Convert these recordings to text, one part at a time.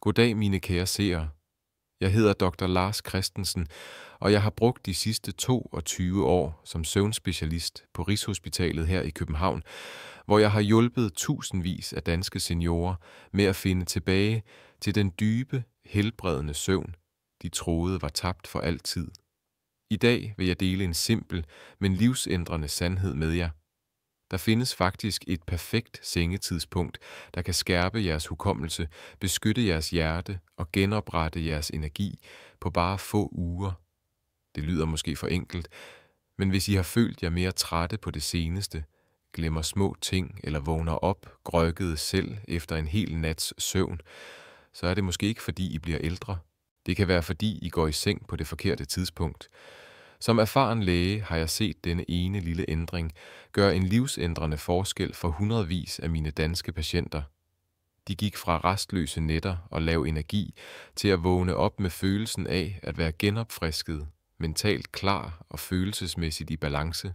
Goddag, mine kære seere. Jeg hedder Dr. Lars Christensen, og jeg har brugt de sidste 22 år som søvnspecialist på Rigshospitalet her i København, hvor jeg har hjulpet tusindvis af danske seniorer med at finde tilbage til den dybe, helbredende søvn, de troede var tabt for altid. I dag vil jeg dele en simpel, men livsændrende sandhed med jer. Der findes faktisk et perfekt sengetidspunkt, der kan skærpe jeres hukommelse, beskytte jeres hjerte og genoprette jeres energi på bare få uger. Det lyder måske for enkelt, men hvis I har følt jer mere trætte på det seneste, glemmer små ting eller vågner op grøgget selv efter en hel nats søvn, så er det måske ikke fordi I bliver ældre. Det kan være fordi I går i seng på det forkerte tidspunkt. Som erfaren læge har jeg set denne ene lille ændring gøre en livsændrende forskel for hundredvis af mine danske patienter. De gik fra rastløse nætter og lav energi til at vågne op med følelsen af at være genopfrisket, mentalt klar og følelsesmæssigt i balance.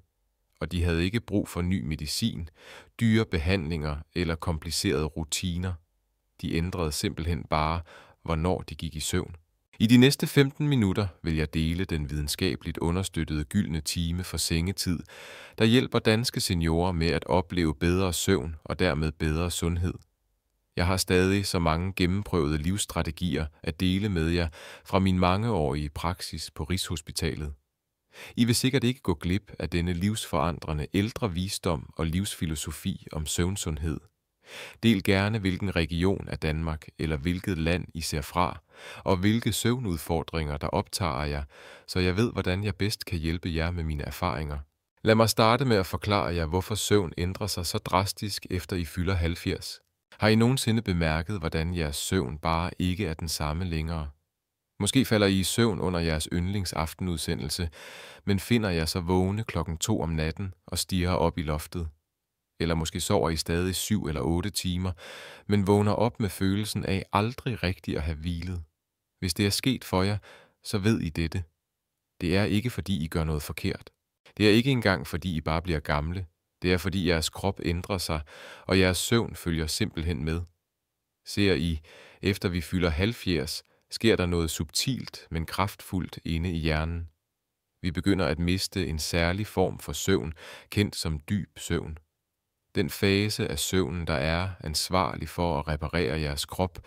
Og de havde ikke brug for ny medicin, dyre behandlinger eller komplicerede rutiner. De ændrede simpelthen bare, hvornår de gik i søvn. I de næste 15 minutter vil jeg dele den videnskabeligt understøttede gyldne time for sengetid, der hjælper danske seniorer med at opleve bedre søvn og dermed bedre sundhed. Jeg har stadig så mange gennemprøvede livsstrategier at dele med jer fra min mangeårige praksis på Rigshospitalet. I vil sikkert ikke gå glip af denne livsforandrende ældre visdom og livsfilosofi om søvnsundhed. Del gerne, hvilken region af Danmark eller hvilket land I ser fra, og hvilke søvnudfordringer, der optager jer, så jeg ved, hvordan jeg bedst kan hjælpe jer med mine erfaringer. Lad mig starte med at forklare jer, hvorfor søvn ændrer sig så drastisk, efter I fylder 70. Har I nogensinde bemærket, hvordan jeres søvn bare ikke er den samme længere? Måske falder I i søvn under jeres yndlingsaftenudsendelse, men finder jer så vågne 2:00 om natten og stirrer op i loftet. Eller måske sover I stadig 7 eller 8 timer, men vågner op med følelsen af aldrig rigtig at have hvilet. Hvis det er sket for jer, så ved I dette. Det er ikke fordi I gør noget forkert. Det er ikke engang fordi I bare bliver gamle. Det er fordi jeres krop ændrer sig, og jeres søvn følger simpelthen med. Ser I, efter vi fylder 70, sker der noget subtilt, men kraftfuldt inde i hjernen. Vi begynder at miste en særlig form for søvn, kendt som dyb søvn. Den fase af søvnen, der er ansvarlig for at reparere jeres krop,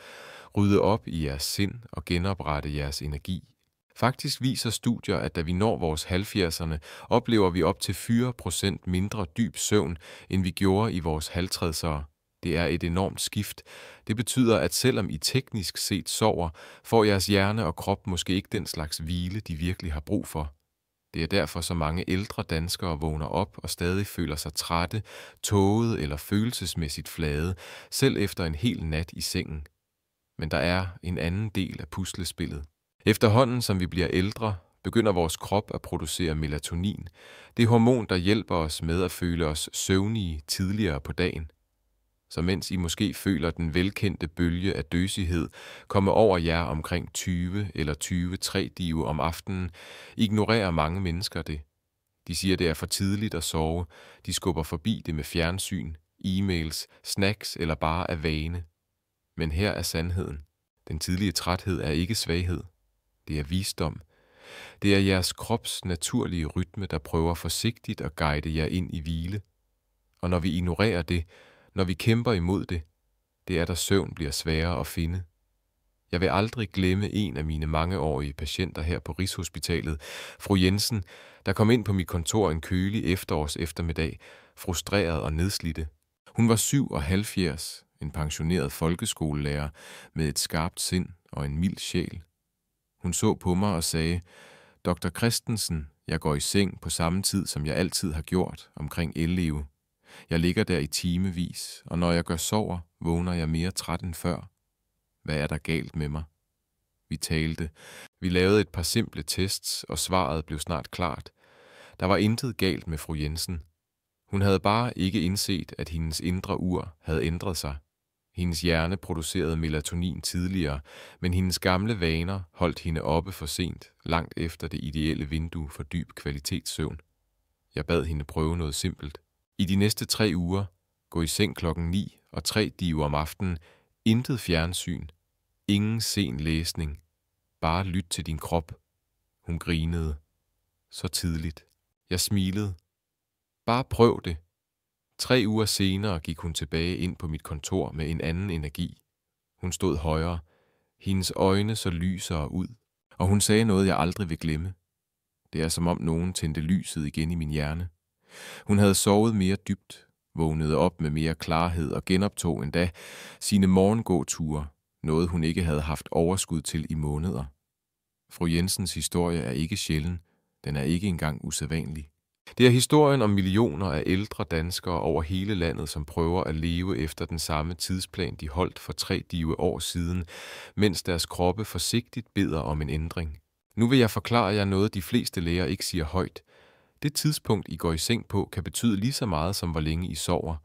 rydde op i jeres sind og genoprette jeres energi. Faktisk viser studier, at da vi når vores 70'erne, oplever vi op til 4% mindre dyb søvn, end vi gjorde i vores 50'ere. Det er et enormt skift. Det betyder, at selvom I teknisk set sover, får jeres hjerne og krop måske ikke den slags hvile, de virkelig har brug for. Det er derfor, så mange ældre danskere vågner op og stadig føler sig trætte, tågede eller følelsesmæssigt flade, selv efter en hel nat i sengen. Men der er en anden del af puslespillet. Efterhånden som vi bliver ældre, begynder vores krop at producere melatonin, det hormon, der hjælper os med at føle os søvnige tidligere på dagen. Så mens I måske føler den velkendte bølge af døsighed komme over jer omkring 20 eller 23 dive om aftenen, ignorerer mange mennesker det. De siger, det er for tidligt at sove, de skubber forbi det med fjernsyn, e-mails, snacks eller bare af vane. Men her er sandheden. Den tidlige træthed er ikke svaghed. Det er visdom. Det er jeres krops naturlige rytme, der prøver forsigtigt at guide jer ind i hvile. Og når vi ignorerer det, når vi kæmper imod det, det er der søvn bliver sværere at finde. Jeg vil aldrig glemme en af mine mangeårige patienter her på Rigshospitalet, fru Jensen, der kom ind på mit kontor en kølig efterårs eftermiddag, frustreret og nedslidte. Hun var 77, en pensioneret folkeskolelærer med et skarpt sind og en mild sjæl. Hun så på mig og sagde, Dr. Christensen, jeg går i seng på samme tid, som jeg altid har gjort, omkring 11. Jeg ligger der i timevis, og når jeg gør sover, vågner jeg mere træt end før. Hvad er der galt med mig? Vi talte. Vi lavede et par simple tests, og svaret blev snart klart. Der var intet galt med fru Jensen. Hun havde bare ikke indset, at hendes indre ur havde ændret sig. Hendes hjerne producerede melatonin tidligere, men hendes gamle vaner holdt hende oppe for sent, langt efter det ideelle vindue for dyb kvalitetssøvn. Jeg bad hende prøve noget simpelt. I de næste 3 uger, gå i seng 9:00 og 3 dive om aftenen, intet fjernsyn. Ingen sen læsning. Bare lyt til din krop. Hun grinede. Så tidligt. Jeg smilede. Bare prøv det. 3 uger senere gik hun tilbage ind på mit kontor med en anden energi. Hun stod højere. Hendes øjne så lysere ud. Og hun sagde noget, jeg aldrig vil glemme. Det er som om nogen tændte lyset igen i min hjerne. Hun havde sovet mere dybt, vågnede op med mere klarhed og genoptog endda sine morgengåture, noget hun ikke havde haft overskud til i måneder. Fru Jensens historie er ikke sjælden, den er ikke engang usædvanlig. Det er historien om millioner af ældre danskere over hele landet, som prøver at leve efter den samme tidsplan, de holdt for 3 dive år siden, mens deres kroppe forsigtigt beder om en ændring. Nu vil jeg forklare jer noget, de fleste læger ikke siger højt. Det tidspunkt, I går i seng på, kan betyde lige så meget, som hvor længe I sover.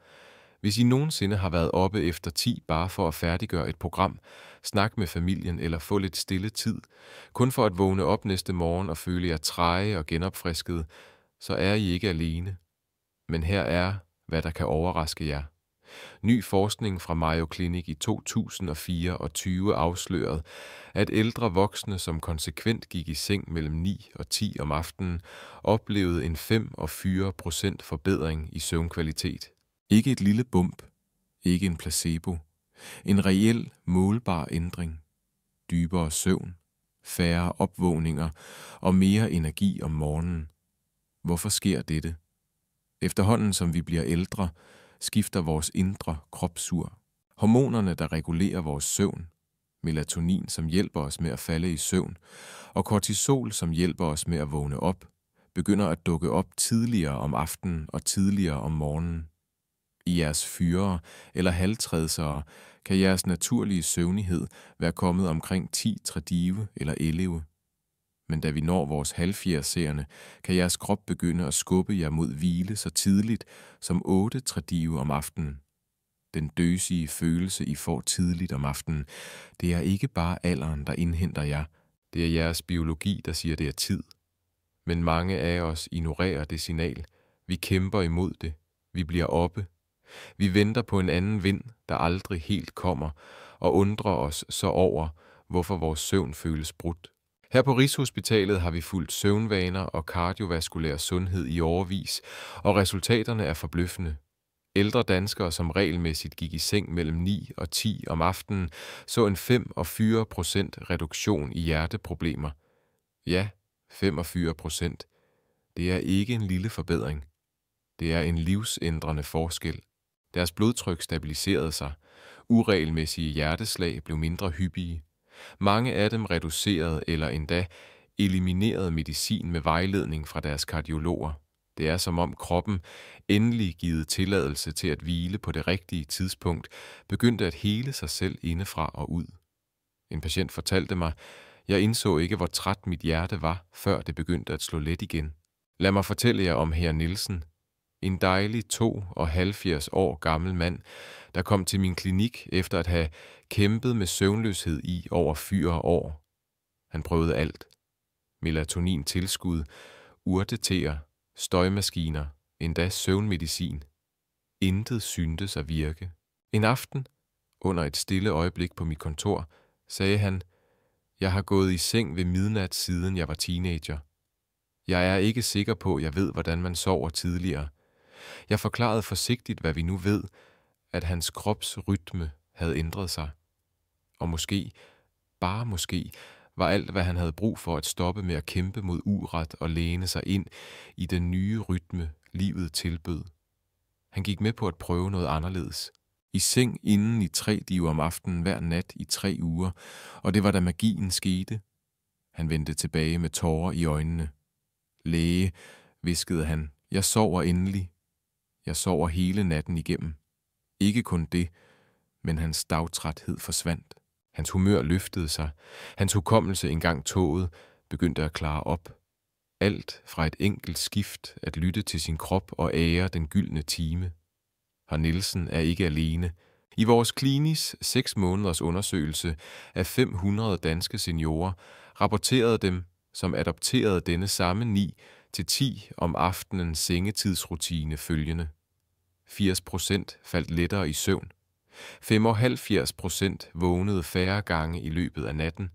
Hvis I nogensinde har været oppe efter 10 bare for at færdiggøre et program, snakke med familien eller få lidt stille tid, kun for at vågne op næste morgen og føle jer træge og genopfriskede, så er I ikke alene. Men her er, hvad der kan overraske jer. Ny forskning fra Mayo Clinic i 2024 afslørede, at ældre voksne, som konsekvent gik i seng mellem 9 og 10 om aftenen, oplevede en 45% forbedring i søvnkvalitet. Ikke et lille bump, ikke en placebo. En reel, målbar ændring. Dybere søvn, færre opvågninger og mere energi om morgenen. Hvorfor sker dette? Efterhånden som vi bliver ældre, skifter vores indre kropsur. Hormonerne, der regulerer vores søvn, melatonin, som hjælper os med at falde i søvn, og kortisol, som hjælper os med at vågne op, begynder at dukke op tidligere om aftenen og tidligere om morgenen. I jeres fyrere eller halvtredsere kan jeres naturlige søvnighed være kommet omkring 10 tradive eller 11. Men da vi når vores halvfjerdserne, kan jeres krop begynde at skubbe jer mod hvile så tidligt som 8 tradive om aftenen. Den døsige følelse, I får tidligt om aftenen, det er ikke bare alderen, der indhenter jer. Det er jeres biologi, der siger, det er tid. Men mange af os ignorerer det signal. Vi kæmper imod det. Vi bliver oppe. Vi venter på en anden vind, der aldrig helt kommer, og undrer os så over, hvorfor vores søvn føles brudt. Her på Rigshospitalet har vi fulgt søvnvaner og kardiovaskulær sundhed i årevis, og resultaterne er forbløffende. Ældre danskere, som regelmæssigt gik i seng mellem 9 og 10 om aftenen, så en 45% reduktion i hjerteproblemer. Ja, 45%. Det er ikke en lille forbedring. Det er en livsændrende forskel. Deres blodtryk stabiliserede sig. Uregelmæssige hjerteslag blev mindre hyppige. Mange af dem reducerede eller endda eliminerede medicin med vejledning fra deres kardiologer. Det er som om kroppen, endelig givet tilladelse til at hvile på det rigtige tidspunkt, begyndte at hele sig selv indefra og ud. En patient fortalte mig, jeg indså ikke, hvor træt mit hjerte var, før det begyndte at slå let igen. Lad mig fortælle jer om herr Nielsen. En dejlig 72 år gammel mand, der kom til min klinik efter at have kæmpet med søvnløshed i over 4 år. Han prøvede alt. Melatonin-tilskud, urteteer, støjmaskiner, endda søvnmedicin. Intet syntes at virke. En aften, under et stille øjeblik på mit kontor, sagde han, jeg har gået i seng ved midnat siden jeg var teenager. Jeg er ikke sikker på, jeg ved, hvordan man sover tidligere. Jeg forklarede forsigtigt, hvad vi nu ved, at hans kropsrytme havde ændret sig. Og måske, bare måske, var alt, hvad han havde brug for at stoppe med at kæmpe mod uret og læne sig ind i den nye rytme, livet tilbød. Han gik med på at prøve noget anderledes. I seng inden i 3 diver om aftenen hver nat i 3 uger, og det var da magien skete. Han vendte tilbage med tårer i øjnene. Læge, hviskede han, jeg sover endelig. Jeg sover hele natten igennem. Ikke kun det, men hans dagtræthed forsvandt. Hans humør løftede sig. Hans hukommelse engang tåget begyndte at klare op. Alt fra et enkelt skift at lytte til sin krop og ære den gyldne time. Herr Nielsen er ikke alene. I vores klinis 6 måneders undersøgelse af 500 danske seniorer rapporterede dem, som adopterede denne samme 9-10 om aftenen sengetidsrutine følgende. 80% faldt lettere i søvn. 75% vågnede færre gange i løbet af natten.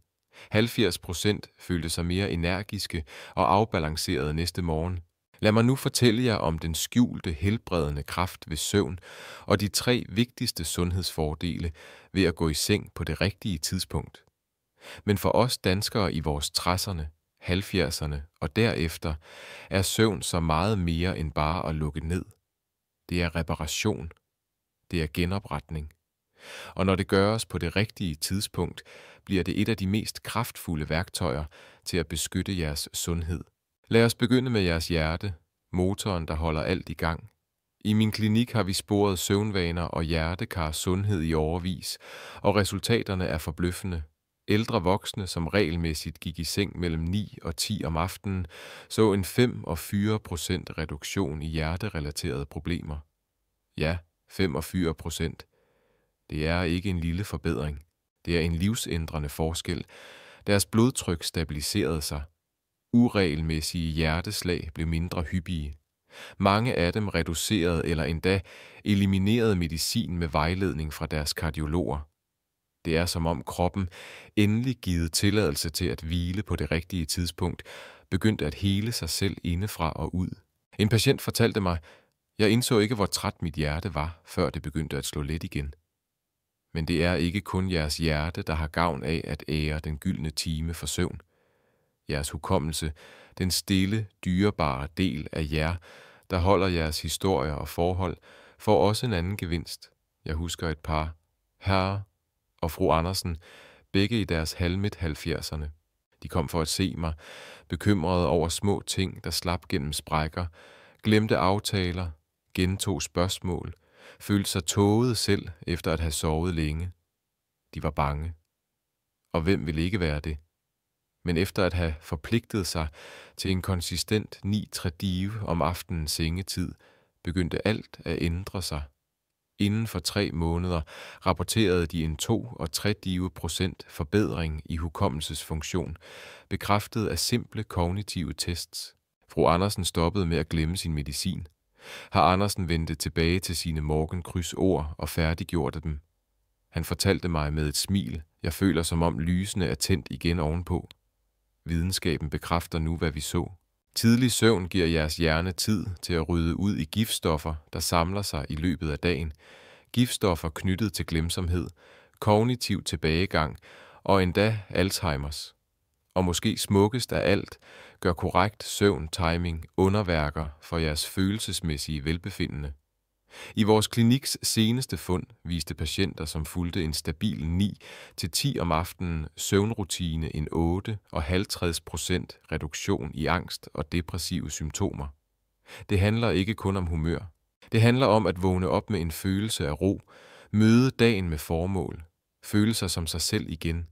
70% følte sig mere energiske og afbalancerede næste morgen. Lad mig nu fortælle jer om den skjulte, helbredende kraft ved søvn og de 3 vigtigste sundhedsfordele ved at gå i seng på det rigtige tidspunkt. Men for os danskere i vores 60'erne, 70'erne og derefter er søvn så meget mere end bare at lukke ned. Det er reparation. Det er genopretning. Og når det gøres på det rigtige tidspunkt, bliver det et af de mest kraftfulde værktøjer til at beskytte jeres sundhed. Lad os begynde med jeres hjerte, motoren, der holder alt i gang. I min klinik har vi sporet søvnvaner og hjertekars sundhed i årevis, og resultaterne er forbløffende. Ældre voksne, som regelmæssigt gik i seng mellem 9 og 10 om aftenen, så en 45% reduktion i hjerterelaterede problemer. Ja, 45%. Det er ikke en lille forbedring. Det er en livsændrende forskel. Deres blodtryk stabiliserede sig. Uregelmæssige hjerteslag blev mindre hyppige. Mange af dem reducerede eller endda eliminerede medicin med vejledning fra deres kardiologer. Det er som om kroppen, endelig givet tilladelse til at hvile på det rigtige tidspunkt, begyndte at hele sig selv indefra og ud. En patient fortalte mig, jeg indså ikke, hvor træt mit hjerte var, før det begyndte at slå let igen. Men det er ikke kun jeres hjerte, der har gavn af at ære den gyldne time for søvn. Jeres hukommelse, den stille, dyrebare del af jer, der holder jeres historier og forhold, får også en anden gevinst. Jeg husker et par, herre og fru Andersen, begge i deres halvmidt 70'erne. De kom for at se mig, bekymrede over små ting, der slap gennem sprækker, glemte aftaler, gentog spørgsmål, følte sig tåget selv efter at have sovet længe. De var bange. Og hvem ville ikke være det? Men efter at have forpligtet sig til en konsistent 9-3 om aftenens sengetid, begyndte alt at ændre sig. Inden for 3 måneder rapporterede de en 2- og 3% forbedring i hukommelsesfunktion, bekræftet af simple kognitive tests. Fru Andersen stoppede med at glemme sin medicin. Har Andersen vendte tilbage til sine morgenkrydsord og færdiggjorte dem. Han fortalte mig med et smil, jeg føler som om lysene er tændt igen ovenpå. Videnskaben bekræfter nu, hvad vi så. Tidlig søvn giver jeres hjerne tid til at rydde ud i giftstoffer, der samler sig i løbet af dagen. Giftstoffer knyttet til glemsomhed, kognitiv tilbagegang og endda Alzheimers. Og måske smukkest af alt, gør korrekt søvn-timing underværker for jeres følelsesmæssige velbefindende. I vores kliniks seneste fund viste patienter, som fulgte en stabil 9-10 om aftenen søvnrutine en 8,50% reduktion i angst og depressive symptomer. Det handler ikke kun om humør. Det handler om at vågne op med en følelse af ro, møde dagen med formål, føle sig som sig selv igen.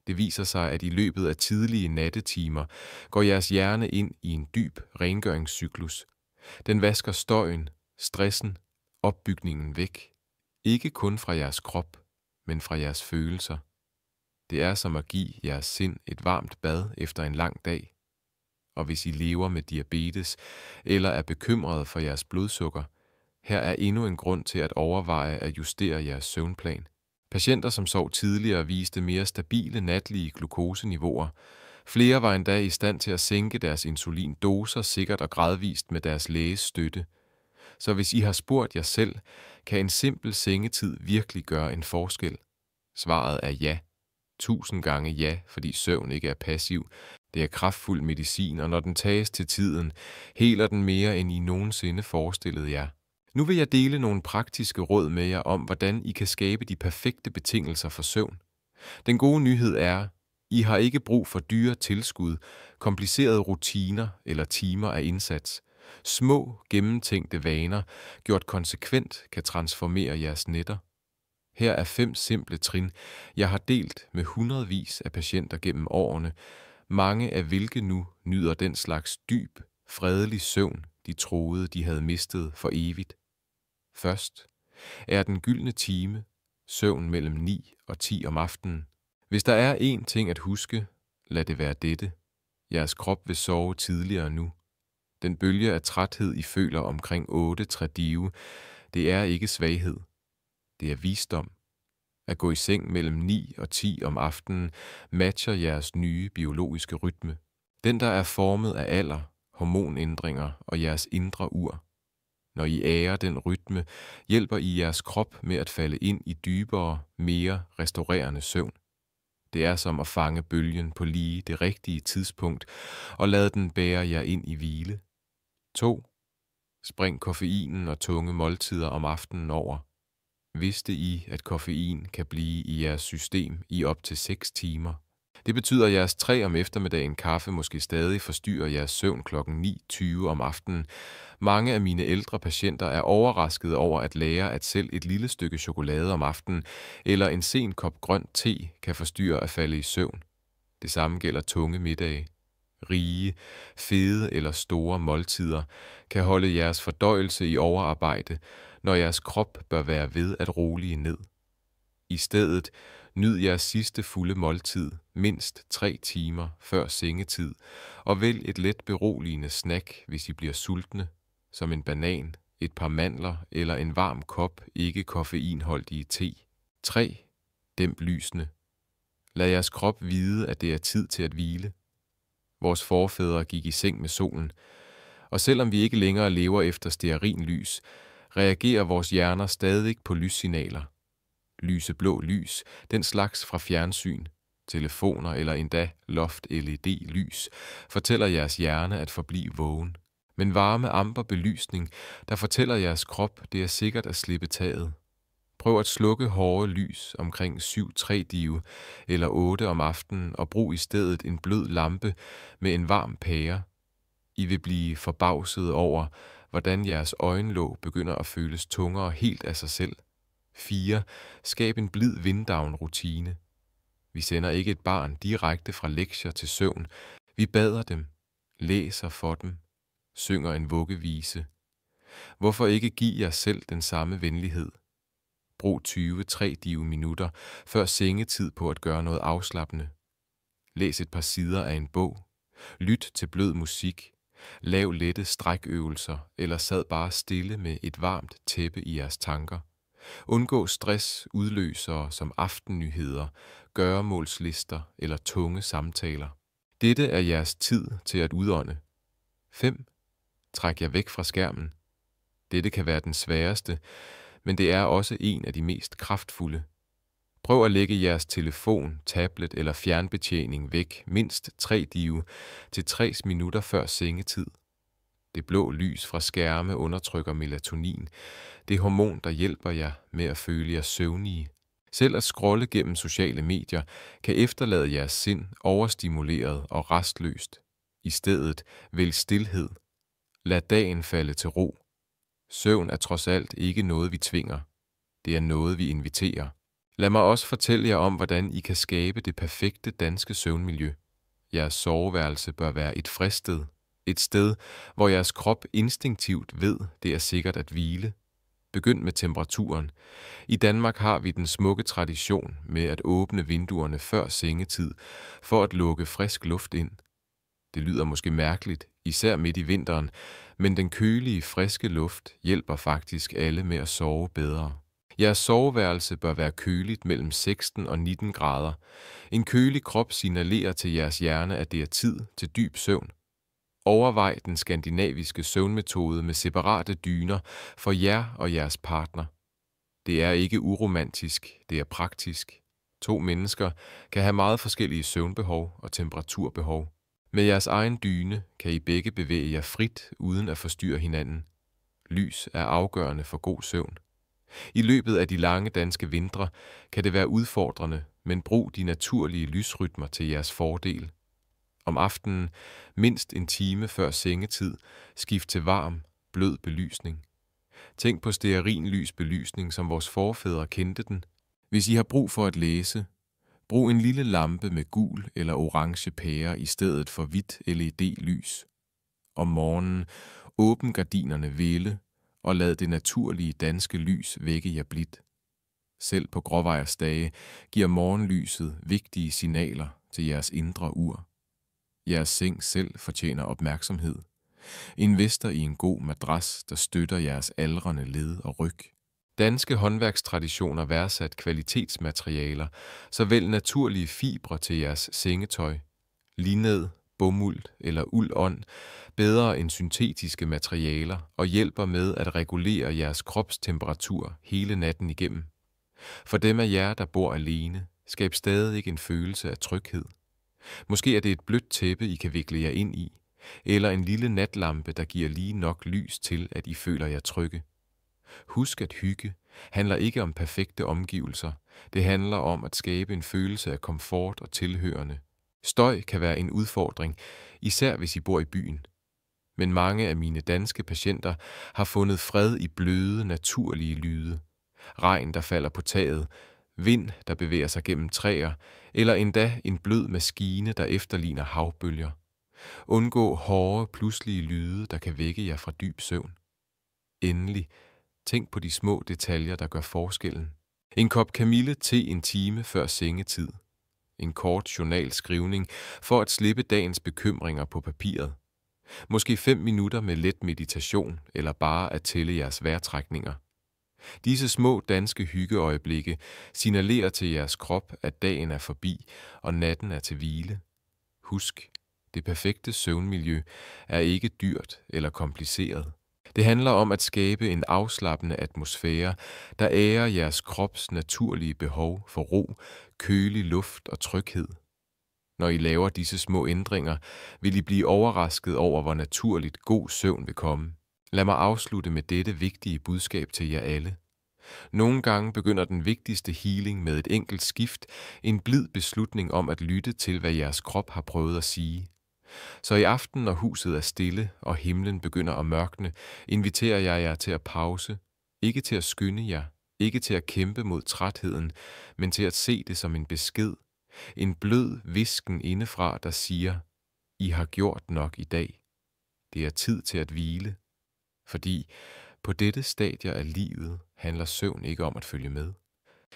Det viser sig, at i løbet af tidlige nattetimer går jeres hjerne ind i en dyb rengøringscyklus. Den vasker støjen, stressen, opbygningen væk. Ikke kun fra jeres krop, men fra jeres følelser. Det er som at give jeres sind et varmt bad efter en lang dag. Og hvis I lever med diabetes eller er bekymrede for jeres blodsukker, her er endnu en grund til at overveje at justere jeres søvnplan. Patienter, som sov tidligere, viste mere stabile natlige glukoseniveauer. Flere var endda i stand til at sænke deres insulindoser sikkert og gradvist med deres læges støtte. Så hvis I har spurgt jer selv, kan en simpel sengetid virkelig gøre en forskel? Svaret er ja. 1000 gange ja, fordi søvn ikke er passiv. Det er kraftfuld medicin, og når den tages til tiden, heler den mere, end I nogensinde forestillede jer. Nu vil jeg dele nogle praktiske råd med jer om, hvordan I kan skabe de perfekte betingelser for søvn. Den gode nyhed er, I har ikke brug for dyre tilskud, komplicerede rutiner eller timer af indsats. Små, gennemtænkte vaner, gjort konsekvent, kan transformere jeres nætter. Her er 5 simple trin, jeg har delt med hundredvis af patienter gennem årene, mange af hvilke nu nyder den slags dyb, fredelig søvn, de troede, de havde mistet for evigt. Først er den gyldne time, søvn mellem 9 og 10 om aftenen. Hvis der er én ting at huske, lad det være dette. Jeres krop vil sove tidligere nu. Den bølge af træthed, I føler omkring 8 tradive, det er ikke svaghed. Det er visdom. At gå i seng mellem 9 og 10 om aftenen matcher jeres nye biologiske rytme. Den, der er formet af alder, hormonændringer og jeres indre ur. Når I ærer den rytme, hjælper I jeres krop med at falde ind i dybere, mere restaurerende søvn. Det er som at fange bølgen på lige det rigtige tidspunkt og lade den bære jer ind i hvile. 2. Spring koffeinen og tunge måltider om aftenen over. Vidste I, at koffein kan blive i jeres system i op til 6 timer? Det betyder, at jeres 3 om eftermiddagen kaffe måske stadig forstyrrer jeres søvn kl. 9:20 om aftenen. Mange af mine ældre patienter er overraskede over at lære, at selv et lille stykke chokolade om aftenen eller en sen kop grøn te kan forstyrre at falde i søvn. Det samme gælder tunge middage. Rige, fede eller store måltider kan holde jeres fordøjelse i overarbejde, når jeres krop bør være ved at rolige ned. I stedet nyd jeres sidste fulde måltid mindst 3 timer før sengetid, og vælg et let beroligende snack, hvis I bliver sultne, som en banan, et par mandler eller en varm kop ikke koffeinholdige te. 3. Dæmp lysene. Lad jeres krop vide, at det er tid til at hvile. Vores forfædre gik i seng med solen, og selvom vi ikke længere lever efter stearinlys, reagerer vores hjerner stadig på lyssignaler. Lyseblå lys, den slags fra fjernsyn, telefoner eller endda loft-LED-lys, fortæller jeres hjerne at forblive vågen. Men varme amberbelysning, der fortæller jeres krop, det er sikkert at slippe taget. Prøv at slukke hårde lys omkring 7-3-dive eller 8 om aftenen og brug i stedet en blød lampe med en varm pære. I vil blive forbavset over, hvordan jeres øjenlåg begynder at føles tungere helt af sig selv. 4. Skab en blid vinddown-rutine. Vi sender ikke et barn direkte fra lektier til søvn. Vi bader dem, læser for dem, synger en vuggevise. Hvorfor ikke give jer selv den samme venlighed? Brug 20-3 minutter før sengetid på at gøre noget afslappende. Læs et par sider af en bog. Lyt til blød musik. Lav lette strækøvelser eller sad bare stille med et varmt tæppe i jeres tanker. Undgå stress, udløsere som aftennyheder, gøremålslister eller tunge samtaler. Dette er jeres tid til at udånde. 5. Træk jer væk fra skærmen. Dette kan være den sværeste, men det er også en af de mest kraftfulde. Prøv at lægge jeres telefon, tablet eller fjernbetjening væk mindst 3 dive til 60 minutter før sengetid. Det blå lys fra skærme undertrykker melatonin, det hormon, der hjælper jer med at føle jer søvnige. Selv at scrolle gennem sociale medier kan efterlade jeres sind overstimuleret og rastløst. I stedet vælg stilhed. Lad dagen falde til ro. Søvn er trods alt ikke noget, vi tvinger. Det er noget, vi inviterer. Lad mig også fortælle jer om, hvordan I kan skabe det perfekte danske søvnmiljø. Jeres soveværelse bør være et fristed. Et sted, hvor jeres krop instinktivt ved, det er sikkert at hvile. Begynd med temperaturen. I Danmark har vi den smukke tradition med at åbne vinduerne før sengetid, for at lukke frisk luft ind. Det lyder måske mærkeligt, især midt i vinteren, men den kølige, friske luft hjælper faktisk alle med at sove bedre. Jeres soveværelse bør være køligt mellem 16 og 19 grader. En kølig krop signalerer til jeres hjerne, at det er tid til dyb søvn. Overvej den skandinaviske søvnmetode med separate dyner for jer og jeres partner. Det er ikke uromantisk, det er praktisk. 2 mennesker kan have meget forskellige søvnbehov og temperaturbehov. Med jeres egen dyne kan I begge bevæge jer frit uden at forstyrre hinanden. Lys er afgørende for god søvn. I løbet af de lange danske vintre kan det være udfordrende, men brug de naturlige lysrytmer til jeres fordel. Om aftenen, mindst en time før sengetid, skift til varm, blød belysning. Tænk på stearinlys belysning, som vores forfædre kendte den. Hvis I har brug for at læse, brug en lille lampe med gul eller orange pære i stedet for hvidt LED-lys. Om morgenen, åbn gardinerne vælde og lad det naturlige danske lys vække jer blidt. Selv på gråvejrsdage giver morgenlyset vigtige signaler til jeres indre ur. Jeres seng selv fortjener opmærksomhed. Invester i en god madras, der støtter jeres aldrende led og ryg. Danske håndværkstraditioner værdsat kvalitetsmaterialer, såvel naturlige fibre til jeres sengetøj, lined, bomuld eller uldånd, bedre end syntetiske materialer og hjælper med at regulere jeres kropstemperatur hele natten igennem. For dem af jer, der bor alene, skab stadig en følelse af tryghed. Måske er det et blødt tæppe, I kan vikle jer ind i, eller en lille natlampe, der giver lige nok lys til, at I føler jer trygge. Husk, at hygge handler ikke om perfekte omgivelser. Det handler om at skabe en følelse af komfort og tilhørende. Støj kan være en udfordring, især hvis I bor i byen. Men mange af mine danske patienter har fundet fred i bløde, naturlige lyde. Regn, der falder på taget, vind, der bevæger sig gennem træer, eller endda en blød maskine, der efterligner havbølger. Undgå hårde, pludselige lyde, der kan vække jer fra dyb søvn. Endelig, tænk på de små detaljer, der gør forskellen. En kop kamille te en time før sengetid. En kort journalskrivning for at slippe dagens bekymringer på papiret. Måske 5 minutter med let meditation eller bare at tælle jeres vejrtrækninger. Disse små danske hyggeøjeblikke signalerer til jeres krop, at dagen er forbi og natten er til hvile. Husk, det perfekte søvnmiljø er ikke dyrt eller kompliceret. Det handler om at skabe en afslappende atmosfære, der ærer jeres krops naturlige behov for ro, kølig luft og tryghed. Når I laver disse små ændringer, vil I blive overrasket over, hvor naturligt god søvn vil komme. Lad mig afslutte med dette vigtige budskab til jer alle. Nogle gange begynder den vigtigste healing med et enkelt skift, en blid beslutning om at lytte til, hvad jeres krop har prøvet at sige. Så i aften, når huset er stille og himlen begynder at mørkne, inviterer jeg jer til at pause, ikke til at skynde jer, ikke til at kæmpe mod trætheden, men til at se det som en besked, en blød hvisken indefra, der siger, I har gjort nok i dag. Det er tid til at hvile, fordi på dette stadie af livet handler søvn ikke om at følge med.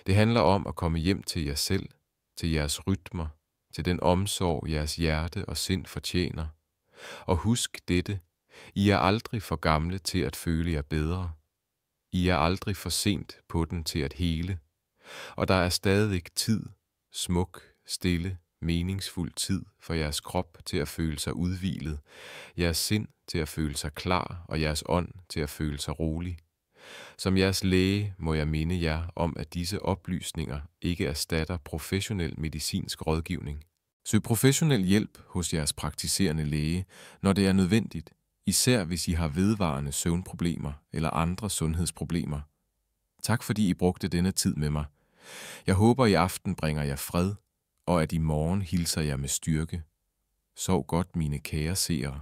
Det handler om at komme hjem til jer selv, til jeres rytmer, til den omsorg, jeres hjerte og sind fortjener. Og husk dette, I er aldrig for gamle til at føle jer bedre. I er aldrig for sent på den til at hele. Og der er stadig tid, smuk, stille, meningsfuld tid for jeres krop til at føle sig udhvilet, jeres sind til at føle sig klar og jeres ånd til at føle sig rolig. Som jeres læge må jeg minde jer om, at disse oplysninger ikke erstatter professionel medicinsk rådgivning. Søg professionel hjælp hos jeres praktiserende læge, når det er nødvendigt, især hvis I har vedvarende søvnproblemer eller andre sundhedsproblemer. Tak fordi I brugte denne tid med mig. Jeg håber i aften bringer jer fred, og at i morgen hilser jeg med styrke. Sov godt, mine kære seere.